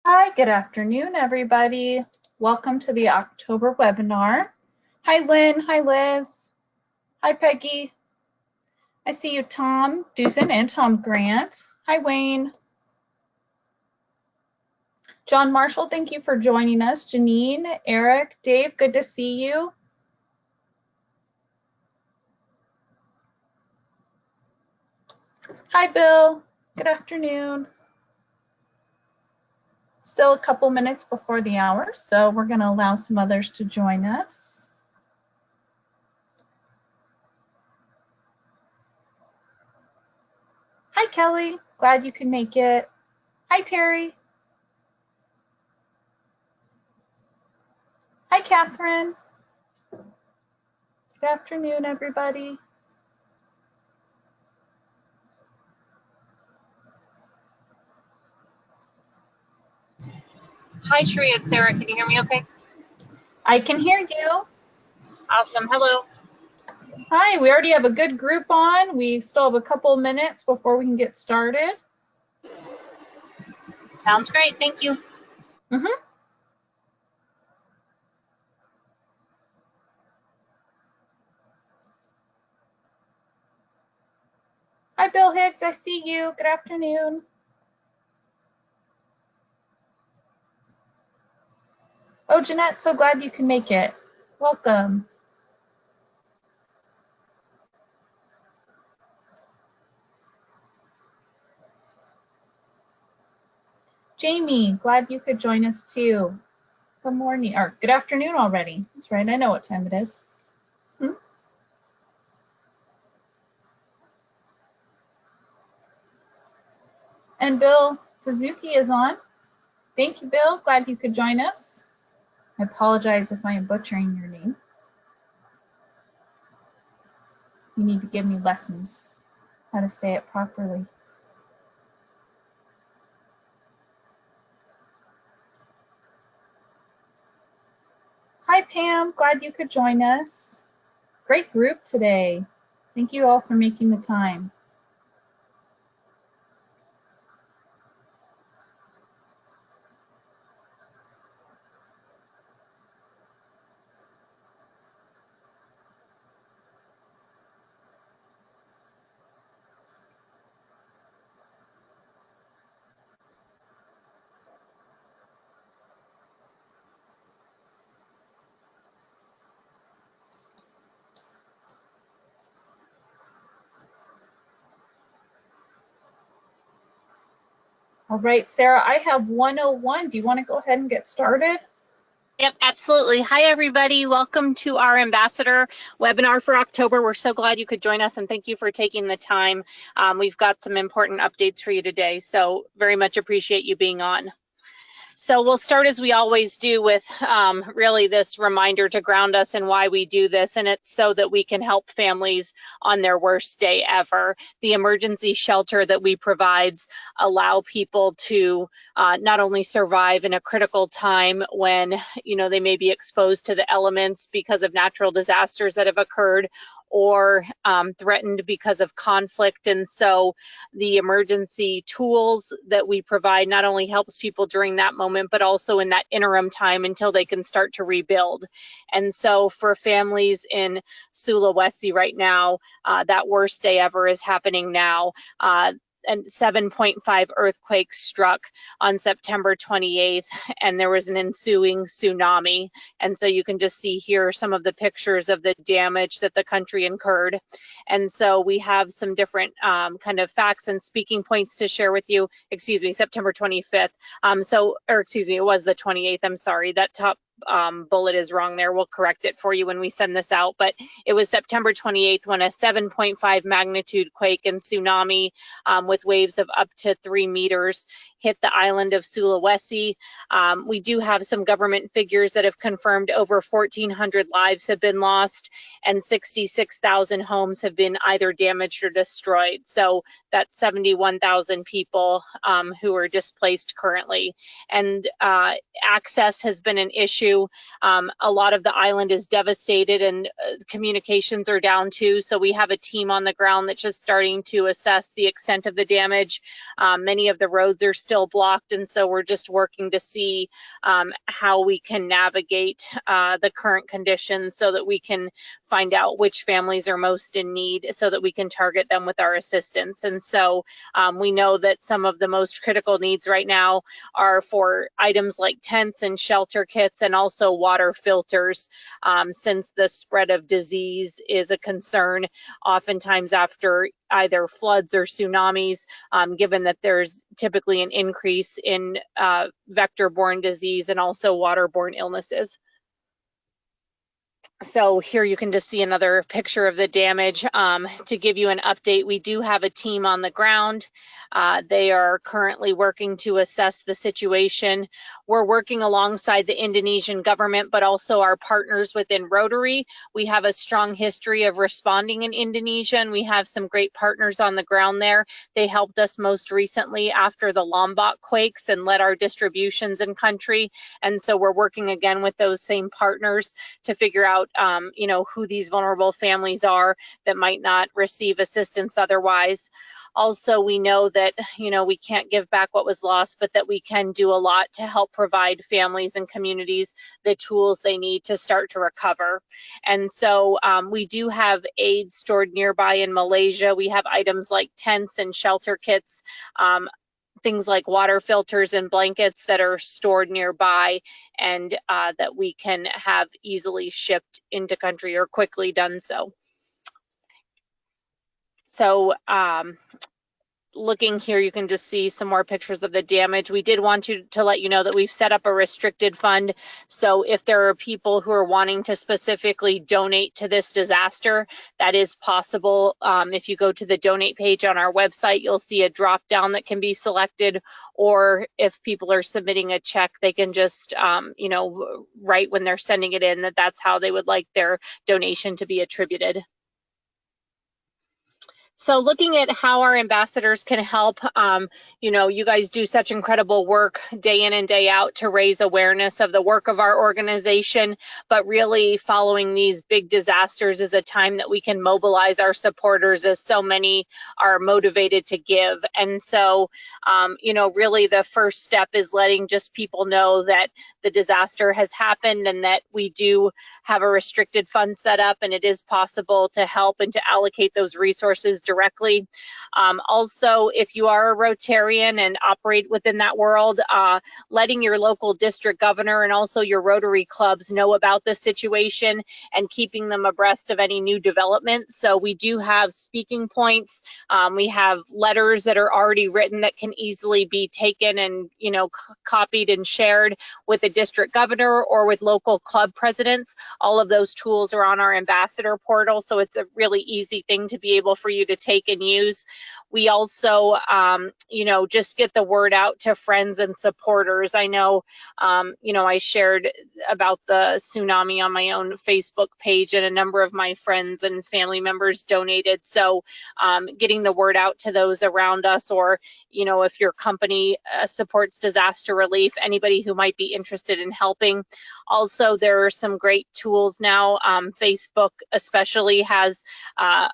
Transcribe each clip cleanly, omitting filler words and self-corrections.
Hi, good afternoon, everybody. Welcome to the October webinar. Hi, Lynn. Hi, Liz. Hi, Peggy. I see you, Tom Dusen and Tom Grant. Hi, Wayne. John Marshall, thank you for joining us. Janine, Eric, Dave, good to see you. Hi, Bill. Good afternoon. Still a couple minutes before the hour, so we're going to allow some others to join us. Hi, Kelly. Glad you can make it. Hi, Terry. Hi, Catherine. Good afternoon, everybody. Hi, Sheree, it's Sarah. Can you hear me okay? I can hear you. Awesome. Hello. Hi, we already have a good group on. We still have a couple minutes before we can get started. Sounds great. Thank you. Hi, Bill Hicks. I see you. Good afternoon. Oh, Jeanette, so glad you can make it. Welcome. Jamie, glad you could join us too. Good morning, or good afternoon already. That's right, I know what time it is. And Bill Suzuki is on. Thank you, Bill. Glad you could join us. I apologize if I am butchering your name. You need to give me lessons how to say it properly. Hi, Pam. Glad you could join us. Great group today. Thank you all for making the time. All right, Sarah, I have 101. Do you want to go ahead and get started? Yep, absolutely. Hi, everybody. Welcome to our Ambassador webinar for October. We're so glad you could join us, and thank you for taking the time. We've got some important updates for you today, so very much appreciate you being on. So we'll start as we always do with really this reminder to ground us in why we do this, and it's so that we can help families on their worst day ever. The emergency shelter that we provide allow people to not only survive in a critical time when they may be exposed to the elements because of natural disasters that have occurred, or threatened because of conflict. And so the emergency tools that we provide not only helps people during that moment, but also in that interim time until they can start to rebuild. And so for families in Sulawesi right now, that worst day ever is happening now. And 7.5 earthquake struck on September 28th, and there was an ensuing tsunami. And so you can just see here some of the pictures of the damage that the country incurred. And so we have some different kind of facts and speaking points to share with you. Excuse me, September 25th. It was the 28th. I'm sorry, that top bullet is wrong there. We'll correct it for you when we send this out, but it was September 28th when a 7.5 magnitude quake and tsunami with waves of up to 3 meters hit the island of Sulawesi. We do have some government figures that have confirmed over 1,400 lives have been lost and 66,000 homes have been either damaged or destroyed. So that's 71,000 people who are displaced currently. And access has been an issue issue. A lot of the island is devastated and communications are down too. So we have a team on the ground that's just starting to assess the extent of the damage. Many of the roads are still blocked, and so we're just working to see how we can navigate the current conditions so that we can find out which families are most in need so that we can target them with our assistance. And so we know that some of the most critical needs right now are for items like tents and shelter kits and also water filters, since the spread of disease is a concern oftentimes after either floods or tsunamis, given that there's typically an increase in vector-borne disease and also waterborne illnesses. So here you can just see another picture of the damage. To give you an update, we do have a team on the ground. They are currently working to assess the situation. We're working alongside the Indonesian government, but also our partners within Rotary. We have a strong history of responding in Indonesia, and we have some great partners on the ground there. They helped us most recently after the Lombok quakes and led our distributions in country. And so we're working again with those same partners to figure out who these vulnerable families are that might not receive assistance otherwise. Also, we know that, we can't give back what was lost, but that we can do a lot to help provide families and communities the tools they need to start to recover. And so we do have aid stored nearby in Malaysia. We have items like tents and shelter kits, things like water filters and blankets that are stored nearby and that we can have easily shipped into country or quickly done so. So looking here, you can just see some more pictures of the damage. We did want to let you know that we've set up a restricted fund. So if there are people who are wanting to specifically donate to this disaster, that is possible. If you go to the donate page on our website, you'll see a drop down that can be selected, or if people are submitting a check, they can just, write when they're sending it in that that's how they would like their donation to be attributed. So looking at how our ambassadors can help, you guys do such incredible work day in and day out to raise awareness of the work of our organization, but really following these big disasters is a time that we can mobilize our supporters, as so many are motivated to give. And so, really the first step is letting just people know that the disaster has happened and that we do have a restricted fund set up, and it is possible to help and to allocate those resources directly. Also, if you are a Rotarian and operate within that world, letting your local district governor and also your Rotary clubs know about this situation and keeping them abreast of any new developments. So we do have speaking points. We have letters that are already written that can easily be taken and copied and shared with the district governor or with local club presidents. All of those tools are on our ambassador portal, so it's a really easy thing to be able for you to take and use. We also, just get the word out to friends and supporters. I know, I shared about the tsunami on my own Facebook page, and a number of my friends and family members donated. So getting the word out to those around us, or, if your company supports disaster relief, anybody who might be interested in helping. Also, there are some great tools now. Facebook especially has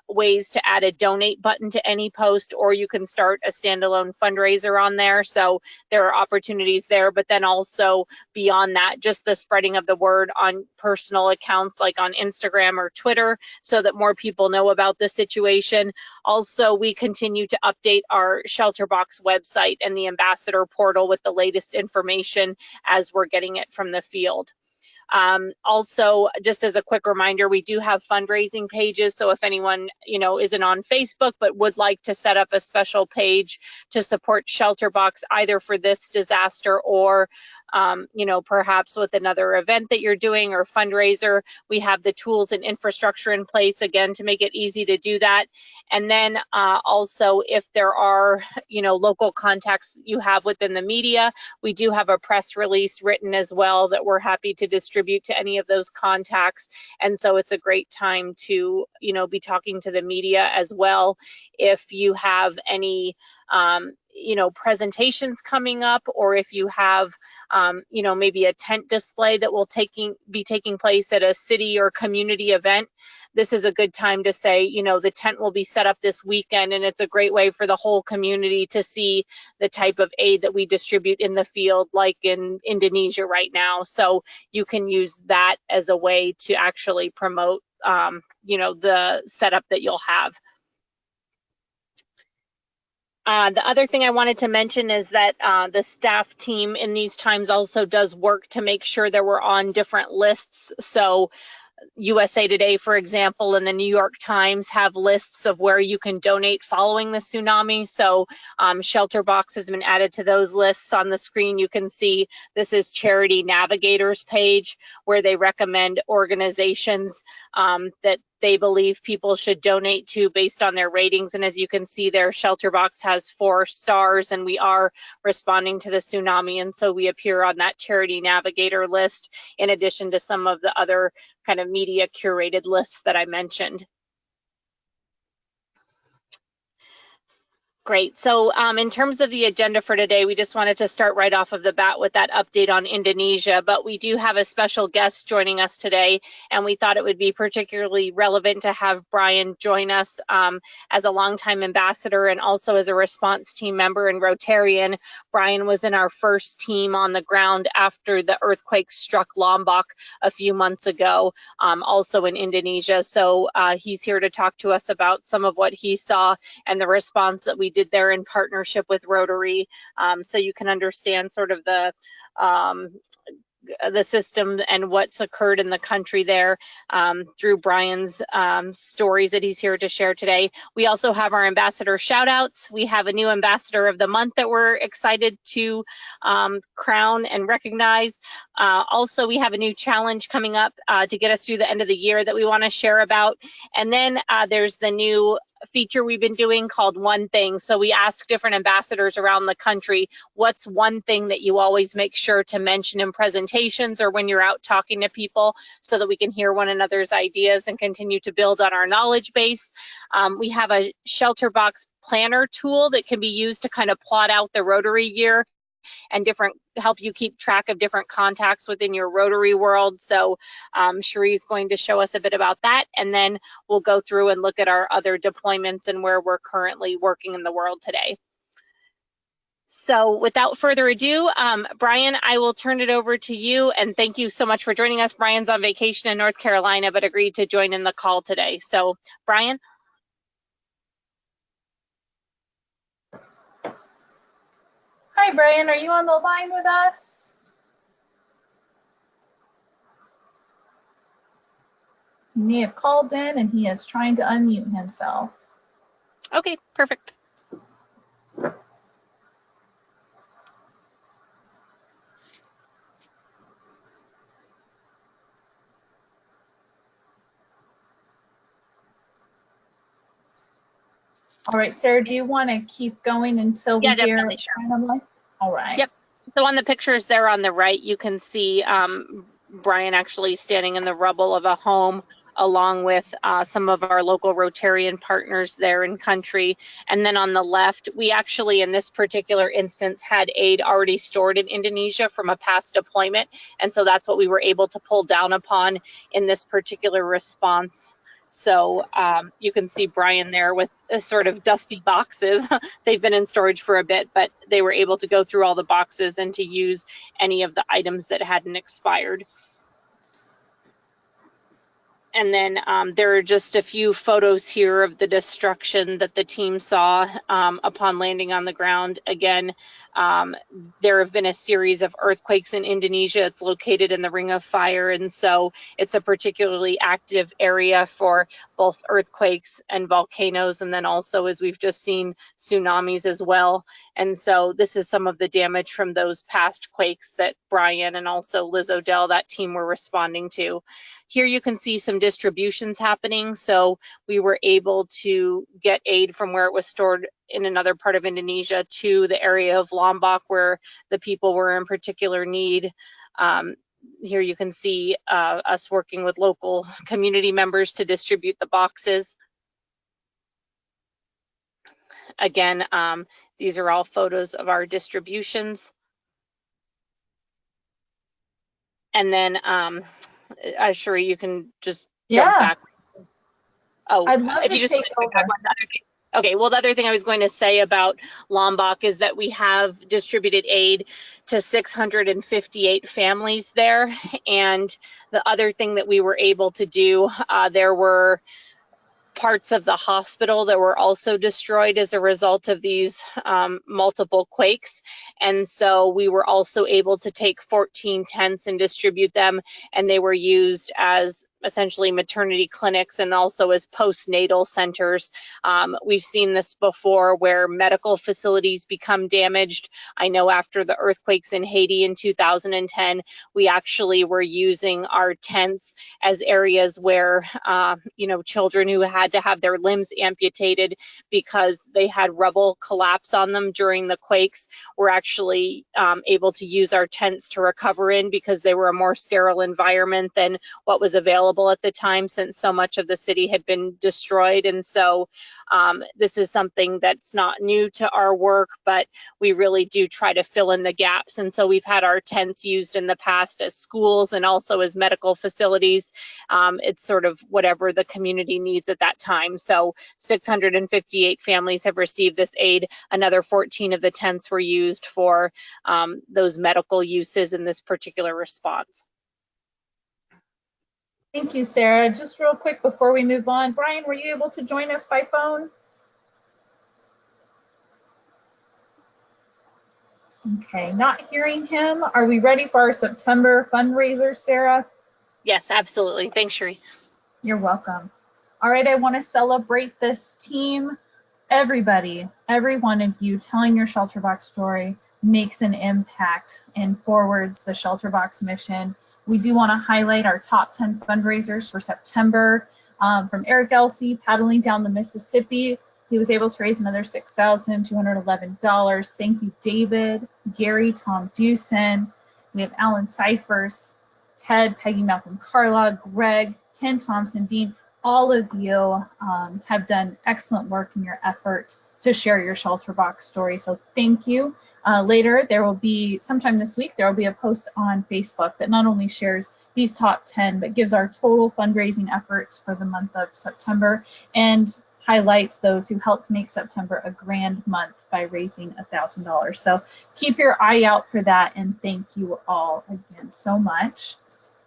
ways to add a donate button to any post, or you can start a standalone fundraiser on there. So there are opportunities there, but then also beyond that, just the spreading of the word on personal accounts like on Instagram or Twitter so that more people know about the situation. Also, we continue to update our ShelterBox website and the ambassador portal with the latest information as we're getting it from the field. Also, just as a quick reminder, we do have fundraising pages. So if anyone, isn't on Facebook but would like to set up a special page to support ShelterBox either for this disaster or, perhaps with another event that you're doing or fundraiser, we have the tools and infrastructure in place, again, to make it easy to do that. And then also, if there are, local contacts you have within the media, we do have a press release written as well that we're happy to distribute to any of those contacts. And so it's a great time to, be talking to the media as well. If you have any presentations coming up, or if you have, maybe a tent display that will be taking place at a city or community event, this is a good time to say, the tent will be set up this weekend, and it's a great way for the whole community to see the type of aid that we distribute in the field, like in Indonesia right now. So you can use that as a way to actually promote, the setup that you'll have. The other thing I wanted to mention is that the staff team in these times also does work to make sure that we're on different lists. So USA Today, for example, and the New York Times have lists of where you can donate following the tsunami. So ShelterBox has been added to those lists. On the screen, you can see this is Charity Navigator's page, where they recommend organizations that they believe people should donate to based on their ratings. And as you can see there, ShelterBox has 4 stars, and we are responding to the tsunami. And so we appear on that Charity Navigator list, in addition to some of the other kind of media curated lists that I mentioned. Great. So in terms of the agenda for today, we just wanted to start right off of the bat with that update on Indonesia, but we do have a special guest joining us today, and we thought it would be particularly relevant to have Brian join us as a longtime ambassador and also as a response team member and Rotarian. Brian was in our first team on the ground after the earthquake struck Lombok a few months ago, also in Indonesia. So he's here to talk to us about some of what he saw and the response that we did there in partnership with Rotary, so you can understand sort of the system and what's occurred in the country there through Brian's stories that he's here to share today. We also have our ambassador shout outs. We have a new ambassador of the month that we're excited to crown and recognize. Also, we have a new challenge coming up to get us through the end of the year that we want to share about. And then there's the new feature we've been doing called One Thing. So we ask different ambassadors around the country, what's one thing that you always make sure to mention in presentations or when you're out talking to people, so that we can hear one another's ideas and continue to build on our knowledge base. We have a ShelterBox planner tool that can be used to kind of plot out the Rotary year and help you keep track of different contacts within your Rotary world. So Cherie's going to show us a bit about that, and then we'll go through and look at our other deployments and where we're currently working in the world today. So without further ado, Brian, I will turn it over to you, and thank you so much for joining us. Brian's on vacation in North Carolina, but agreed to join in the call today. So Brian. Hi, Brian. Are you on the line with us? He may have called in and he is trying to unmute himself. Okay, perfect. All right, Sarah, do you want to keep going until we hear Brian? All right. Yep. So on the pictures there on the right, you can see Brian actually standing in the rubble of a home, along with some of our local Rotarian partners there in country. And then on the left, we actually, in this particular instance, had aid already stored in Indonesia from a past deployment. And so that's what we were able to pull down upon in this particular response. So you can see Brian there with a sort of dusty boxes. They've been in storage for a bit, but they were able to go through all the boxes and to use any of the items that hadn't expired. And then there are just a few photos here of the destruction that the team saw upon landing on the ground. Again, there have been a series of earthquakes in Indonesia. It's located in the Ring of Fire, and so it's a particularly active area for both earthquakes and volcanoes, and then also, as we've just seen, tsunamis as well. And so this is some of the damage from those past quakes that Brian and also Liz Odell, that team, were responding to. Here you can see some distributions happening. So we were able to get aid from where it was stored in another part of Indonesia to the area of Lombok where the people were in particular need. Here you can see us working with local community members to distribute the boxes. again, these are all photos of our distributions. And then, Sheree, you can just jump back. Oh, I'd love if to you just take over. back one other thing. Okay, well, the other thing I was going to say about Lombok is that we have distributed aid to 658 families there. And the other thing that we were able to do, there were parts of the hospital that were also destroyed as a result of these multiple quakes. And so we were also able to take 14 tents and distribute them, and they were used as essentially maternity clinics and also as postnatal centers. We've seen this before where medical facilities become damaged. I know after the earthquakes in Haiti in 2010, we actually were using our tents as areas where, children who had to have their limbs amputated because they had rubble collapse on them during the quakes were actually able to use our tents to recover in, because they were a more sterile environment than what was available at the time, since so much of the city had been destroyed. And so this is something that's not new to our work, but we really do try to fill in the gaps. And so we've had our tents used in the past as schools and also as medical facilities. It's sort of whatever the community needs at that time. So 658 families have received this aid. Another 14 of the tents were used for those medical uses in this particular response. Thank you, Sarah. Just real quick before we move on, Brian, were you able to join us by phone? Okay, not hearing him. Are we ready for our September fundraiser, Sarah? Yes, absolutely. Thanks, Sheree. You're welcome. All right, I want to celebrate this team. Everybody, every one of you telling your ShelterBox story makes an impact and forwards the ShelterBox mission. We do want to highlight our top 10 fundraisers for September. From Eric Elsie, paddling down the Mississippi, he was able to raise another $6,211. Thank you, David, Gary, Tom Dewson. We have Alan Cyphers, Ted, Peggy, Malcolm Carla, Greg, Ken Thompson, Dean. All of you have done excellent work in your effort to share your ShelterBox story, so thank you. Later, there will be, sometime this week, there will be a post on Facebook that not only shares these top 10, but gives our total fundraising efforts for the month of September and highlights those who helped make September a grand month by raising $1,000. So keep your eye out for that, and thank you all again so much.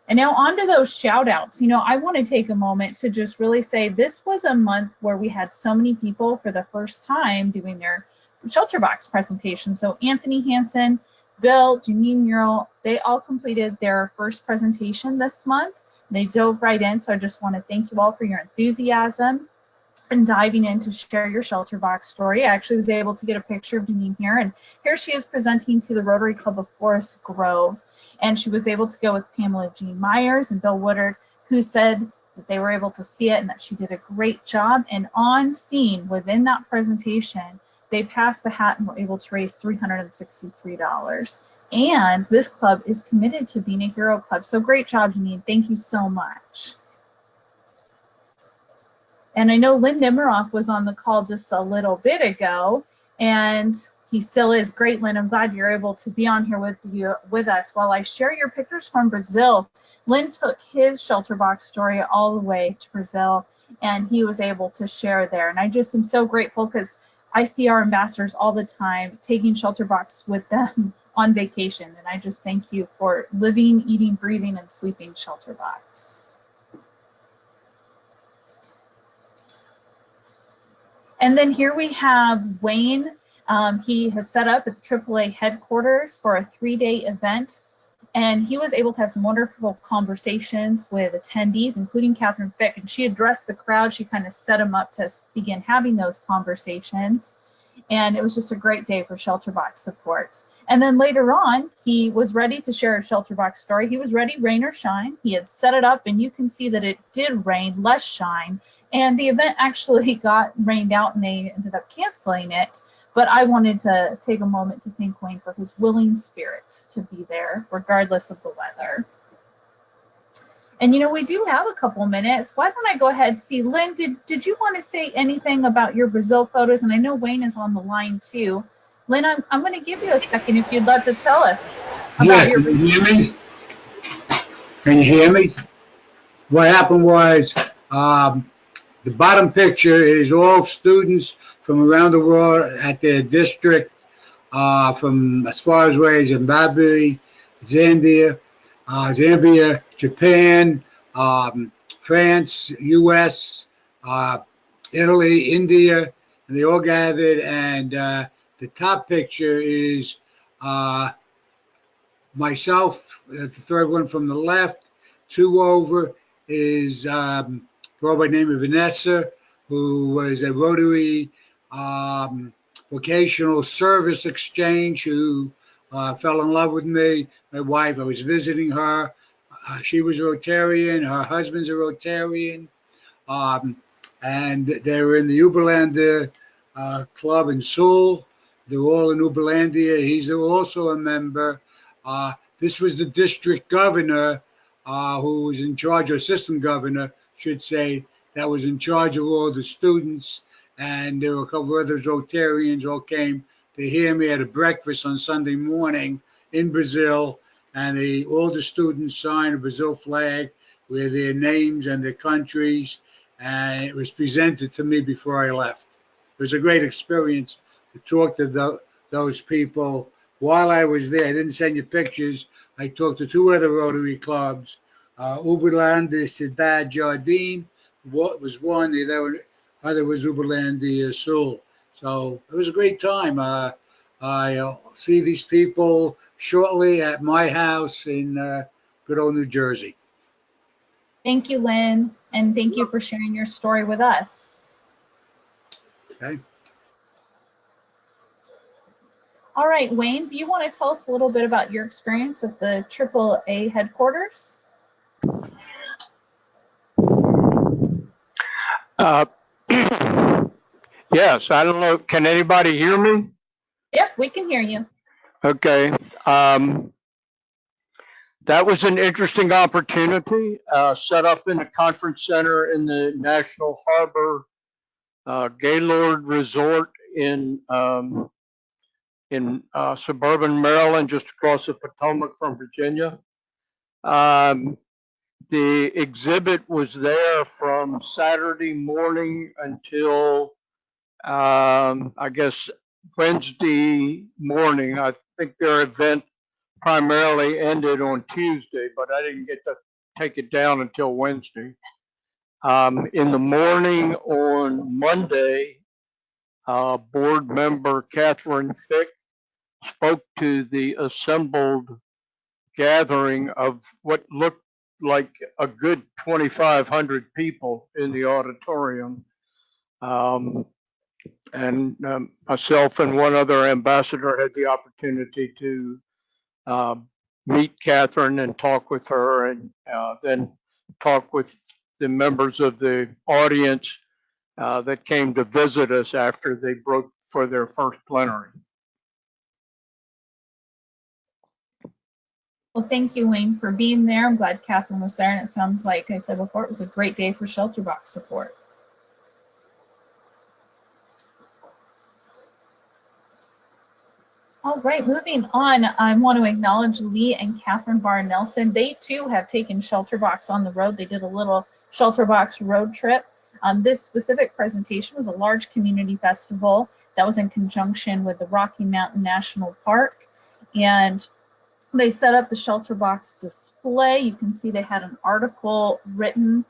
And now on to those shout outs. I want to take a moment to just really say this was a month where we had so many people for the first time doing their ShelterBox presentation. So Anthony Hansen, Bill, Janine Mural, they all completed their first presentation this month. They dove right in. So I just want to thank you all for your enthusiasm and diving in to share your ShelterBox story. I actually was able to get a picture of Janine here, and here she is presenting to the Rotary Club of Forest Grove, and she was able to go with Pamela Jean Myers and Bill Woodard, who said that they were able to see it and that she did a great job. And on scene within that presentation, they passed the hat and were able to raise $363. And this club is committed to being a hero club. So great job, Janine. Thank you so much. And I know Lynn Nemiroff was on the call just a little bit ago, and he still is. Great, Lynn. I'm glad you're able to be on here with us while I share your pictures from Brazil. Lynn took his ShelterBox story all the way to Brazil, and he was able to share there. And I just am so grateful because I see our ambassadors all the time taking ShelterBox with them on vacation. And I just thank you for living, eating, breathing, and sleeping ShelterBox. And then here we have Wayne. He has set up at the AAA headquarters for a 3-day event, and he was able to have some wonderful conversations with attendees, including Catherine Fick, and she addressed the crowd. She kind of set them up to begin having those conversations, and it was just a great day for ShelterBox support. And then later on, he was ready to share a ShelterBox story. He was ready, rain or shine. He had set it up, and you can see that it did rain, less shine. And the event actually got rained out, and they ended up canceling it. But I wanted to take a moment to thank Wayne for his willing spirit to be there, regardless of the weather. And you know, we do have a couple minutes. Why don't I go ahead and see, Lynn, did you want to say anything about your Brazil photos? And I know Wayne is on the line too. Lynn, I'm going to give you a second if you'd love to tell us Yeah, about your can you hear me? Can you hear me? What happened was the bottom picture is all students from around the world at their district, from as far as away as Zimbabwe, Zambia, Japan, France, U.S., uh, Italy, India, and they all gathered. And the top picture is uh, myself, the third one from the left. Two over is girl by the name of Vanessa, who was a Rotary vocational service exchange, who fell in love with me. My wife, I was visiting her. She was a Rotarian. Her husband's a Rotarian. Um, and they were in the Uberlanda club in Seoul. They were all in Uberlandia. He's also a member. This was the district governor who was in charge, or assistant governor, should say, that was in charge of all the students. And there were a couple of other Rotarians all came to hear me at a breakfast on Sunday morning in Brazil. And all the students signed a Brazil flag with their names and their countries. And it was presented to me before I left. It was a great experience to talk to those people while I was there. I didn't send you pictures. I talked to two other Rotary clubs, Uberlândia Cidade Jardim, what was one, the other was Uberlândia Sul. So it was a great time. I'll see these people shortly at my house in good old New Jersey. Thank you, Lynn, and thank you for sharing your story with us. Okay. All right, Wayne, do you want to tell us a little bit about your experience at the AAA headquarters? Yes, I don't know. Can anybody hear me? Yep, we can hear you. Okay. That was an interesting opportunity set up in the conference center in the National Harbor Gaylord Resort in suburban Maryland, just across the Potomac from Virginia. The exhibit was there from Saturday morning until I guess Wednesday morning. I think their event primarily ended on Tuesday, but I didn't get to take it down until Wednesday. In the morning on Monday, board member Catherine Fick spoke to the assembled gathering of what looked like a good 2,500 people in the auditorium. And myself and one other ambassador had the opportunity to meet Catherine and talk with her, and then talk with the members of the audience that came to visit us after they broke for their first plenary. Well, thank you, Wayne, for being there. I'm glad Catherine was there, and it sounds like I said before, it was a great day for ShelterBox support. All right, moving on, I want to acknowledge Lee and Catherine Barr Nelson. They too have taken ShelterBox on the road. They did a little ShelterBox road trip. This specific presentation was a large community festival that was in conjunction with the Rocky Mountain National Park. And they set up the ShelterBox display. You can see they had an article written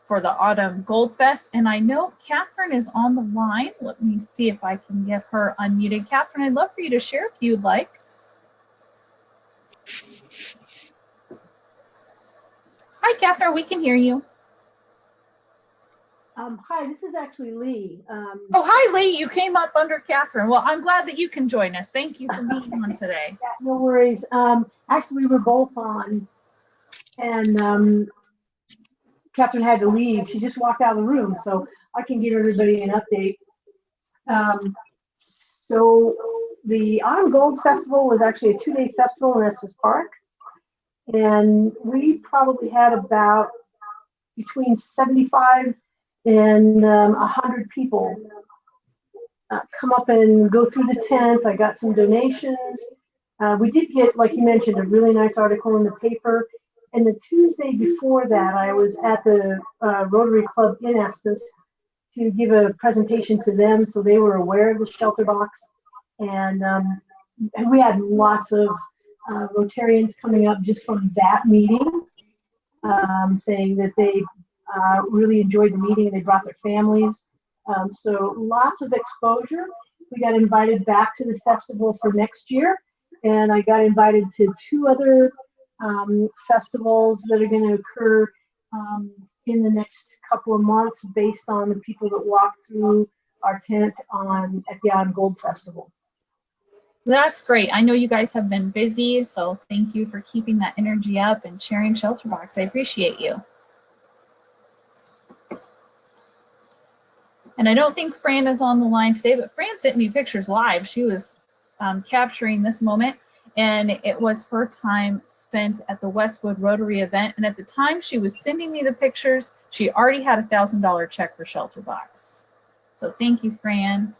for the Autumn Gold Fest. And I know Catherine is on the line. Let me see if I can get her unmuted. Catherine, I'd love for you to share if you'd like. Hi, Catherine, we can hear you. Hi, this is actually Lee. Oh, hi, Lee. You came up under Catherine. Well, I'm glad that you can join us. Thank you for being on today. Yeah, no worries. Actually, we were both on, and Catherine had to leave. She just walked out of the room, so I can give everybody an update. So the Autumn Gold Festival was actually a 2-day festival in Estes Park. And we probably had about between 75 and 100 people come up and go through the tent. I got some donations. We did get, like you mentioned, a really nice article in the paper. And the Tuesday before that, I was at the Rotary Club in Estes to give a presentation to them, so they were aware of the ShelterBox. And we had lots of Rotarians coming up just from that meeting, saying that they really enjoyed the meeting. They brought their families. So lots of exposure. We got invited back to the festival for next year, and I got invited to 2 other festivals that are going to occur in the next couple of months based on the people that walk through our tent at the On Gold Festival. That's great. I know you guys have been busy, so thank you for keeping that energy up and sharing ShelterBox. I appreciate you. And I don't think Fran is on the line today, but Fran sent me pictures live. She was capturing this moment, and it was her time spent at the Westwood Rotary event. And at the time she was sending me the pictures, she already had a $1,000 check for ShelterBox. So thank you, Fran.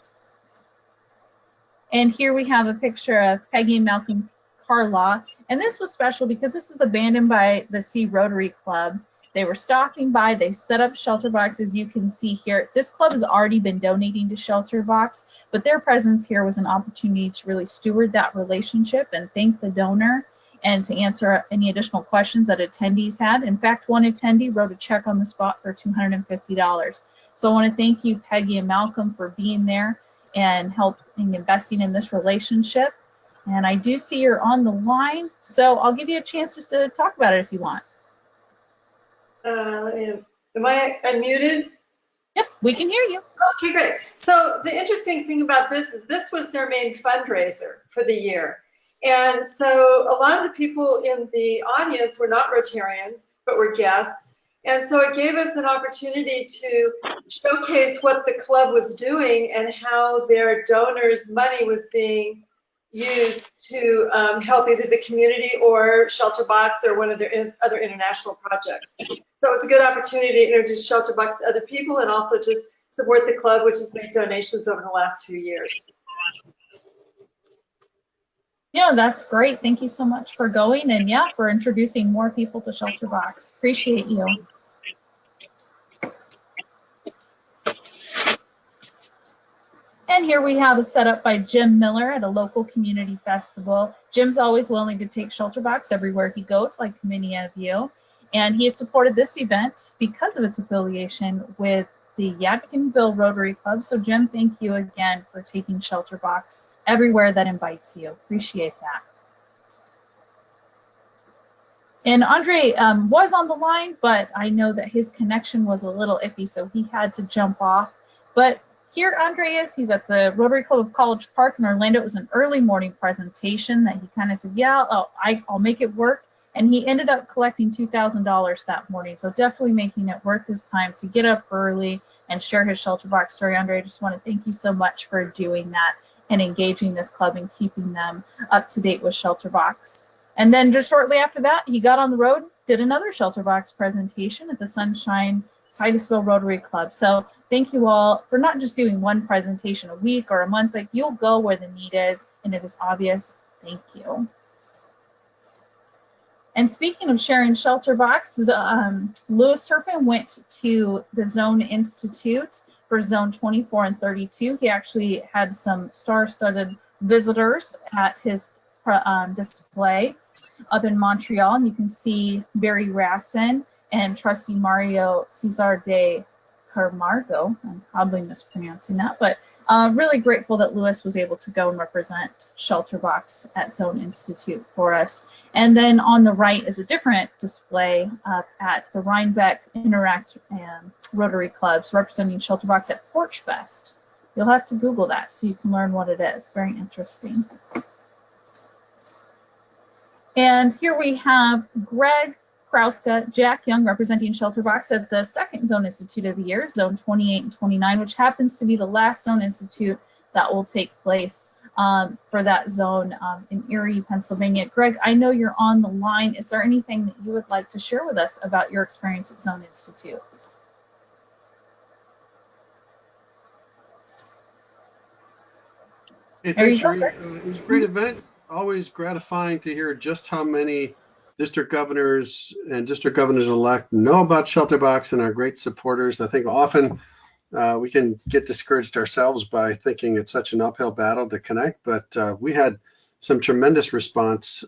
And here we have a picture of Peggy and Malcolm Carlaw. And this was special because this is abandoned by the Sea Rotary Club. They were stopping by. They set up ShelterBox, as you can see here. This club has already been donating to ShelterBox, but their presence here was an opportunity to really steward that relationship and thank the donor and to answer any additional questions that attendees had. In fact, one attendee wrote a check on the spot for $250. So I want to thank you, Peggy and Malcolm, for being there and helping investing in this relationship. And I do see you're on the line, so I'll give you a chance just to talk about it if you want. Am I unmuted? Yep, we can hear you. Okay, great. So the interesting thing about this is this was their main fundraiser for the year. And so a lot of the people in the audience were not Rotarians, but were guests. And so it gave us an opportunity to showcase what the club was doing and how their donors' money was being used to help either the community or ShelterBox or one of their other international projects. So it was a good opportunity to introduce ShelterBox to other people and also just support the club, which has made donations over the last few years. Yeah, that's great. Thank you so much for going and yeah, for introducing more people to ShelterBox. Appreciate you. And here we have a setup by Jim Miller at a local community festival. Jim's always willing to take ShelterBox everywhere he goes, like many of you. And he has supported this event because of its affiliation with the Yadkinville Rotary Club. So Jim, thank you again for taking ShelterBox everywhere that invites you. Appreciate that. And Andre was on the line, but I know that his connection was a little iffy, so he had to jump off. But here Andre is. He's at the Rotary Club of College Park in Orlando. It was an early morning presentation that he kind of said, yeah, I'll make it work. And he ended up collecting $2,000 that morning. So definitely making it worth his time to get up early and share his ShelterBox story. Andre, I just want to thank you so much for doing that and engaging this club and keeping them up to date with ShelterBox. And then just shortly after that, he got on the road, did another ShelterBox presentation at the Sunshine Titusville Rotary Club. So thank you all for not just doing one presentation a week or a month. Like, you'll go where the need is, and it is obvious. Thank you. And speaking of sharing ShelterBox, Louis Turpin went to the Zone Institute for Zone 24 and 32. He actually had some star-studded visitors at his display up in Montreal. And you can see Barry Rassin and Trustee Mario Cesar de Camargo. I'm probably mispronouncing that, but really grateful that Louis was able to go and represent ShelterBox at Zone Institute for us. And then on the right is a different display at the Rhinebeck Interact and Rotary Clubs representing ShelterBox at Porch Fest. You'll have to Google that so you can learn what it is. Very interesting. And here we have Greg Kraus, Jack Young representing ShelterBox at the second Zone Institute of the year, Zone 28 and 29, which happens to be the last Zone Institute that will take place for that zone in Erie, Pennsylvania. Greg, I know you're on the line. Is there anything that you would like to share with us about your experience at Zone Institute? Hey, There thanks, you go, Sheree. Greg. It was a great event. Always gratifying to hear just how many district governors and district governors-elect know about ShelterBox and are great supporters. I think often we can get discouraged ourselves by thinking it's such an uphill battle to connect, but we had some tremendous response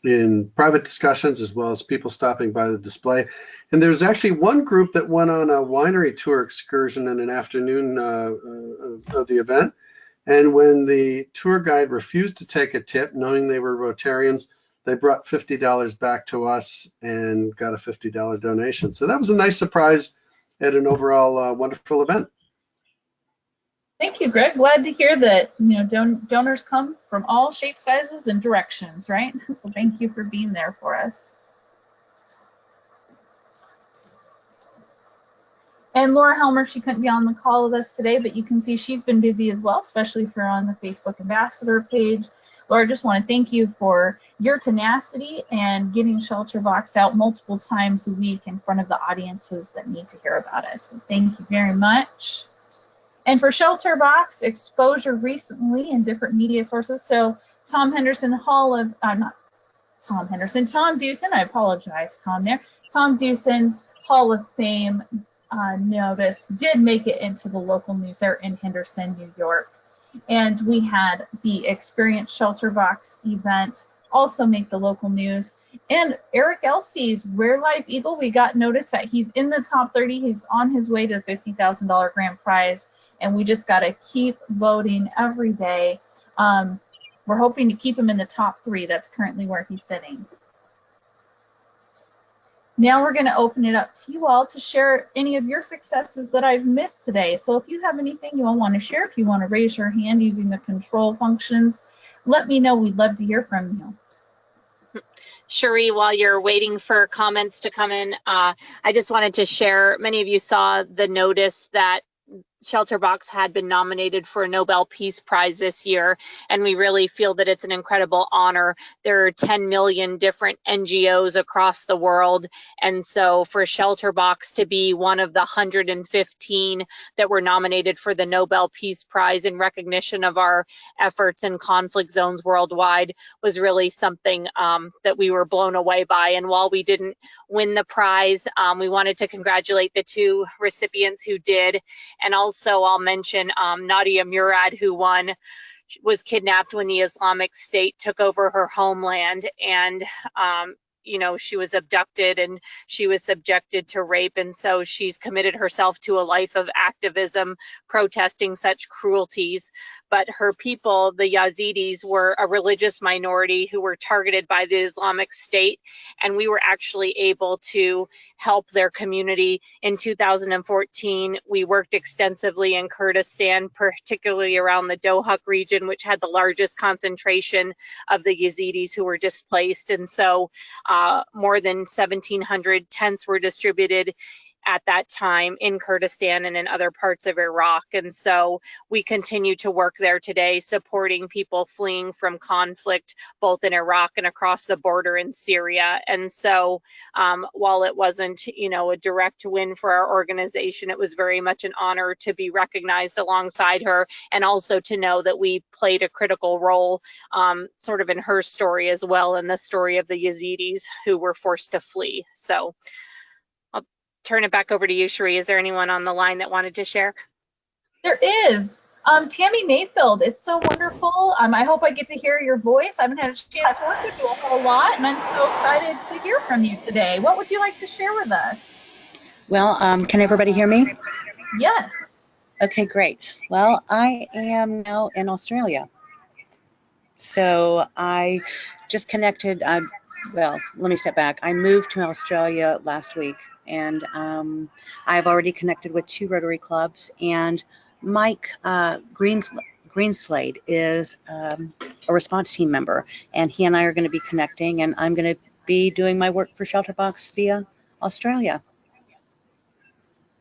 in private discussions as well as people stopping by the display. And there's actually one group that went on a winery tour excursion in an afternoon of the event. And when the tour guide refused to take a tip, knowing they were Rotarians, they brought $50 back to us and got a $50 donation. So that was a nice surprise at an overall wonderful event. Thank you, Greg. Glad to hear that, you know, donors come from all shapes, sizes, and directions, right? So thank you for being there for us. And Laura Helmer, she couldn't be on the call with us today, but you can see she's been busy as well, especially if you're on the Facebook Ambassador page. Laura, I just want to thank you for your tenacity and getting ShelterBox out multiple times a week in front of the audiences that need to hear about us. So thank you very much. And for ShelterBox, exposure recently in different media sources. So Tom Henderson Hall of, not Tom Henderson, Tom Dewson, I apologize, Tom there. Tom Dewson's Hall of Fame notice did make it into the local news there in Henderson, New York. And we had the Experience ShelterBox event also make the local news. And Eric Elsie's Rare Life Eagle, we got notice that he's in the top 30. He's on his way to the $50,000 grand prize. And we just got to keep voting every day. We're hoping to keep him in the top 3. That's currently where he's sitting. Now we're going to open it up to you all to share any of your successes that I've missed today. So if you have anything you all want to share, if you want to raise your hand using the control functions, let me know. We'd love to hear from you. Cherie, while you're waiting for comments to come in, I just wanted to share, many of you saw the notice that ShelterBox had been nominated for a Nobel Peace Prize this year, and we really feel that it's an incredible honor. There are 10 million different NGOs across the world, and so for ShelterBox to be one of the 115 that were nominated for the Nobel Peace Prize in recognition of our efforts in conflict zones worldwide was really something that we were blown away by. And while we didn't win the prize, we wanted to congratulate the 2 recipients who did. And also I'll mention Nadia Murad, who won, was kidnapped when the Islamic State took over her homeland, and you know, she was abducted and she was subjected to rape, and so she's committed herself to a life of activism protesting such cruelties. But her people, the Yazidis, were a religious minority who were targeted by the Islamic State, and we were actually able to help their community. In 2014, we worked extensively in Kurdistan, particularly around the Dohuk region, which had the largest concentration of the Yazidis who were displaced. And so more than 1,700 tents were distributed at that time in Kurdistan and in other parts of Iraq. And so we continue to work there today, supporting people fleeing from conflict, both in Iraq and across the border in Syria. And so while it wasn't, you know, a direct win for our organization, it was very much an honor to be recognized alongside her, and also to know that we played a critical role sort of in her story as well, in the story of the Yazidis who were forced to flee. So I'll turn it back over to you, Cherie. Is there anyone on the line that wanted to share? There is. Tammy Mayfield, it's so wonderful. I hope I get to hear your voice. I haven't had a chance to work with you a whole lot, and I'm so excited to hear from you today. What would you like to share with us? Well, can everybody hear me? Yes. Okay, great. Well, I am now in Australia. So I just connected, well, let me step back. I moved to Australia last week, and I've already connected with 2 Rotary clubs, and Mike Greenslade is a response team member, and he and I are going to be connecting, and I'm going to be doing my work for ShelterBox via Australia.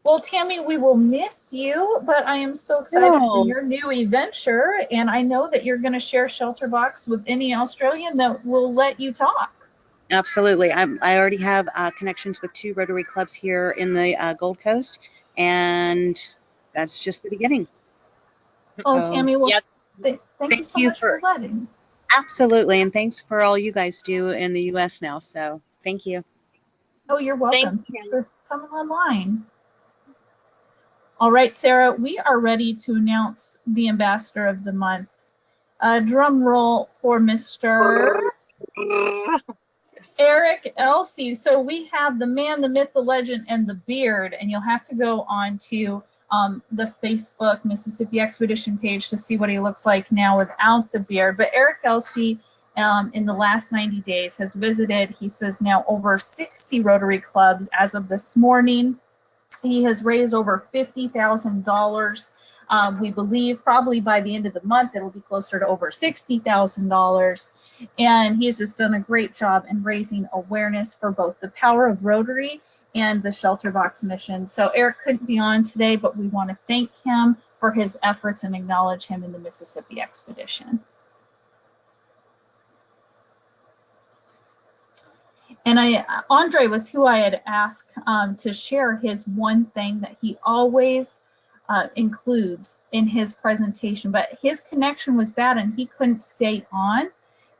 Well, Tammy, we will miss you, but I am so excited for Oh, your new adventure, and I know that you're going to share ShelterBox with any Australian that will let you talk. absolutely. I already have connections with 2 Rotary clubs here in the Gold Coast, and that's just the beginning. Oh, So, Tammy, well, Yep. thank you thank so you much for letting. absolutely, and thanks for all you guys do in the U.S. now. So, thank you. Oh, you're welcome. Thanks, Thanks Tammy. for coming online. All right, Sarah, we are ready to announce the Ambassador of the Month. Drum roll for Mr. Eric Elsie. So we have the man, the myth, the legend, and the beard, and you'll have to go on to the Facebook Mississippi Expedition page to see what he looks like now without the beard. But Eric Elsie, in the last 90 days, has visited, he says, now over 60 Rotary clubs as of this morning. He has raised over $50,000. We believe probably by the end of the month, it'll be closer to over $60,000. And he has just done a great job in raising awareness for both the power of Rotary and the ShelterBox mission. So Eric couldn't be on today, but we want to thank him for his efforts and acknowledge him in the Mississippi Expedition. And Andre was who I had asked to share his one thing that he always includes in his presentation, but his connection was bad and he couldn't stay on.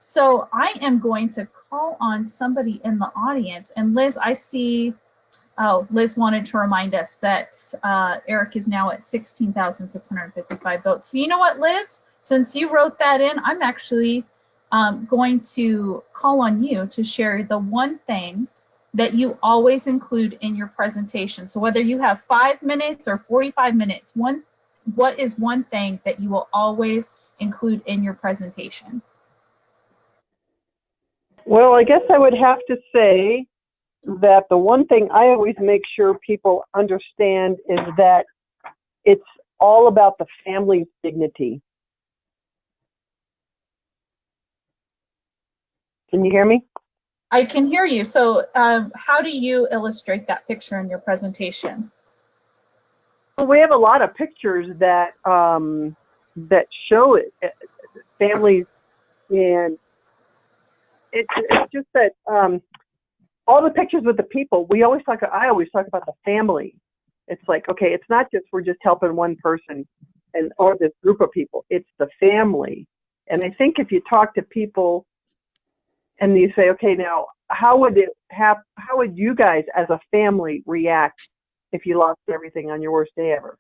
So I am going to call on somebody in the audience. And Liz, I see, oh, Liz wanted to remind us that Eric is now at 16,655 votes. So you know what, Liz? Since you wrote that in, I'm actually going to call on you to share the one thing that you always include in your presentation. So whether you have 5 minutes or 45 minutes, what is one thing that you will always include in your presentation? Well, I guess I would have to say that the one thing I always make sure people understand is that it's all about the family's dignity. Can you hear me? I can hear you. So how do you illustrate that picture in your presentation? Well, we have a lot of pictures that that show it, families, and it's just that all the pictures with the people, I always talk about the family. It's like, okay, it's not just we're just helping one person or this group of people. It's the family. And I think if you talk to people and you say, okay, now how would you guys as a family react if you lost everything on your worst day ever?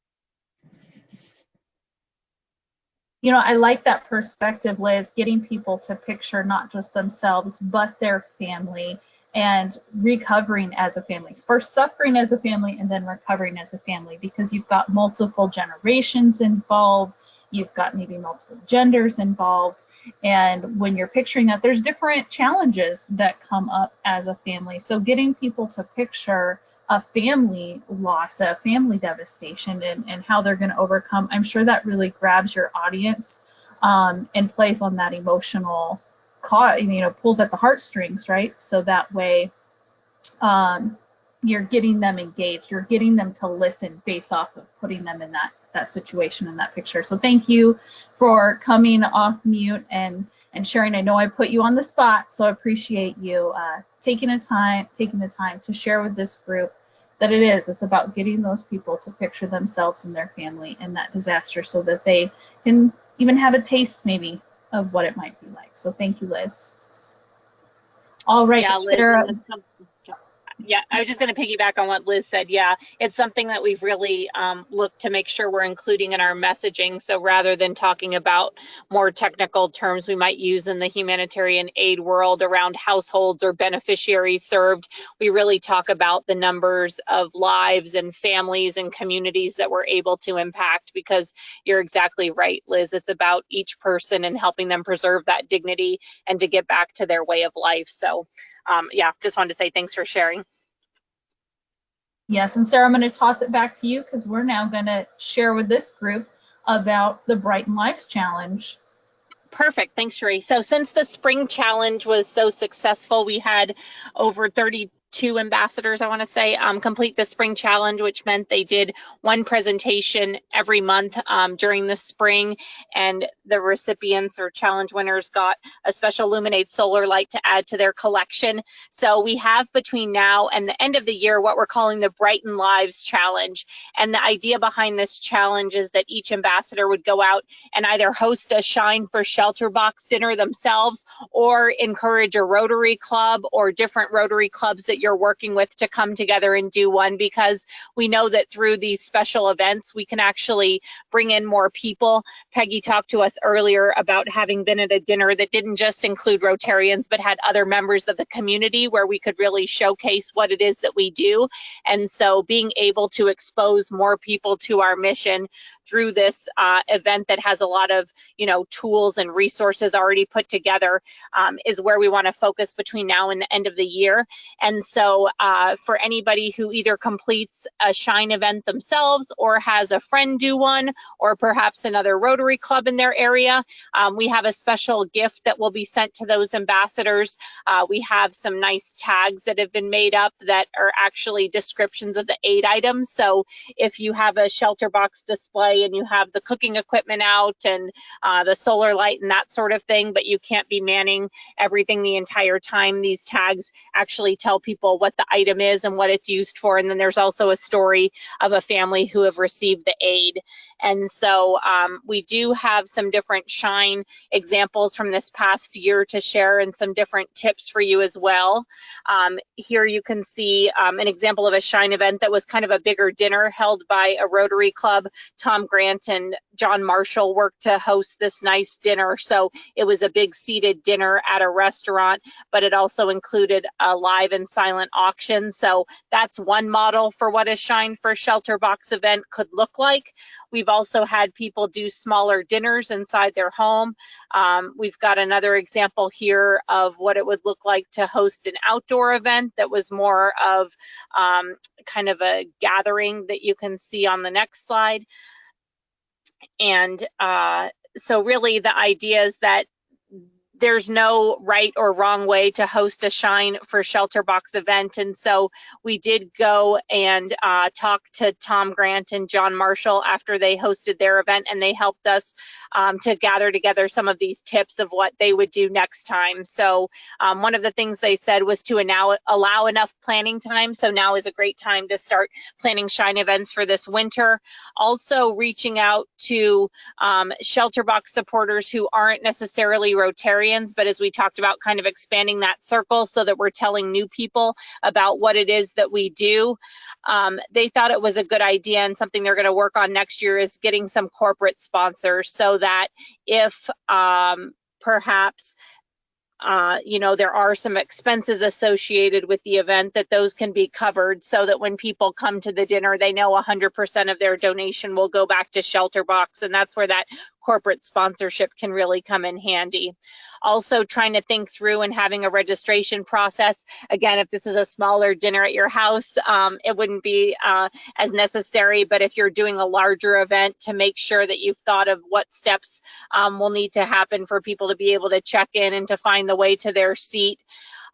You know, I like that perspective, Liz, getting people to picture not just themselves, but their family and recovering as a family. First suffering as a family and then recovering as a family, because you've got multiple generations involved, you've got maybe multiple genders involved. And when you're picturing that, there's different challenges that come up as a family. So getting people to picture a family loss, a family devastation, and how they're going to overcome, I'm sure that really grabs your audience and plays on that emotional, pulls at the heartstrings, right? So that way you're getting them engaged, you're getting them to listen based off of putting them in that situation, in that picture. So thank you for coming off mute and sharing. I know I put you on the spot, so I appreciate you taking the time to share with this group that it's about getting those people to picture themselves and their family in that disaster so that they can even have a taste maybe of what it might be like. So thank you, Liz. All right, Yeah, Liz, Sarah. Yeah, I was just going to piggyback on what Liz said. Yeah, it's something that we've really looked to make sure we're including in our messaging. So rather than talking about more technical terms we might use in the humanitarian aid world around households or beneficiaries served, we really talk about the numbers of lives and families and communities that we're able to impact, because you're exactly right, Liz. It's about each person and helping them preserve that dignity and to get back to their way of life. So yeah, just wanted to say thanks for sharing. Yes, and Sarah, I'm going to toss it back to you because we're now going to share with this group about the Brighten Lives Challenge. Perfect. Thanks, Sheree. So since the spring challenge was so successful, we had over 32 2 ambassadors, I want to say, complete the spring challenge, which meant they did one presentation every month during the spring, and the recipients or challenge winners got a special Luminate solar light to add to their collection. So we have between now and the end of the year what we're calling the Brighten Lives Challenge. And the idea behind this challenge is that each ambassador would go out and either host a Shine for ShelterBox dinner themselves, or encourage a Rotary Club or different Rotary Clubs that you're working with to come together and do one, because we know that through these special events, we can actually bring in more people. Peggy talked to us earlier about having been at a dinner that didn't just include Rotarians, but had other members of the community where we could really showcase what it is that we do. And so being able to expose more people to our mission through this event that has a lot of, tools and resources already put together is where we want to focus between now and the end of the year. And so for anybody who either completes a Shine event themselves or has a friend do one, or perhaps another Rotary Club in their area, we have a special gift that will be sent to those ambassadors. We have some nice tags that have been made up that are actually descriptions of the aid items. So if you have a ShelterBox display and you have the cooking equipment out and the solar light and that sort of thing, but you can't be manning everything the entire time, these tags actually tell people what the item is and what it's used for. And then there's also a story of a family who have received the aid. And so we do have some different Shine examples from this past year to share, and some different tips for you as well. Here you can see an example of a Shine event that was kind of a bigger dinner held by a Rotary Club. Tom Grant and John Marshall worked to host this nice dinner. So it was a big seated dinner at a restaurant, but it also included a live and silent auction. So that's one model for what a Shine for ShelterBox event could look like. We've also had people do smaller dinners inside their home. We've got another example here of what it would look like to host an outdoor event that was more of kind of a gathering that you can see on the next slide. And so really the idea is that there's no right or wrong way to host a Shine for ShelterBox event. And so we did go and talk to Tom Grant and John Marshall after they hosted their event, and they helped us to gather together some of these tips of what they would do next time. So one of the things they said was to allow enough planning time. So now is a great time to start planning Shine events for this winter. Also reaching out to ShelterBox supporters who aren't necessarily Rotarians, but as we talked about, kind of expanding that circle so that we're telling new people about what it is that we do. They thought it was a good idea, and something they're going to work on next year is getting some corporate sponsors, so that if perhaps there are some expenses associated with the event, that those can be covered, so that when people come to the dinner, they know 100% of their donation will go back to ShelterBox, and that's where that corporate sponsorship can really come in handy. Also trying to think through and having a registration process. Again, if this is a smaller dinner at your house, it wouldn't be as necessary, but if you're doing a larger event, to make sure that you've thought of what steps will need to happen for people to be able to check in and to find the way to their seat.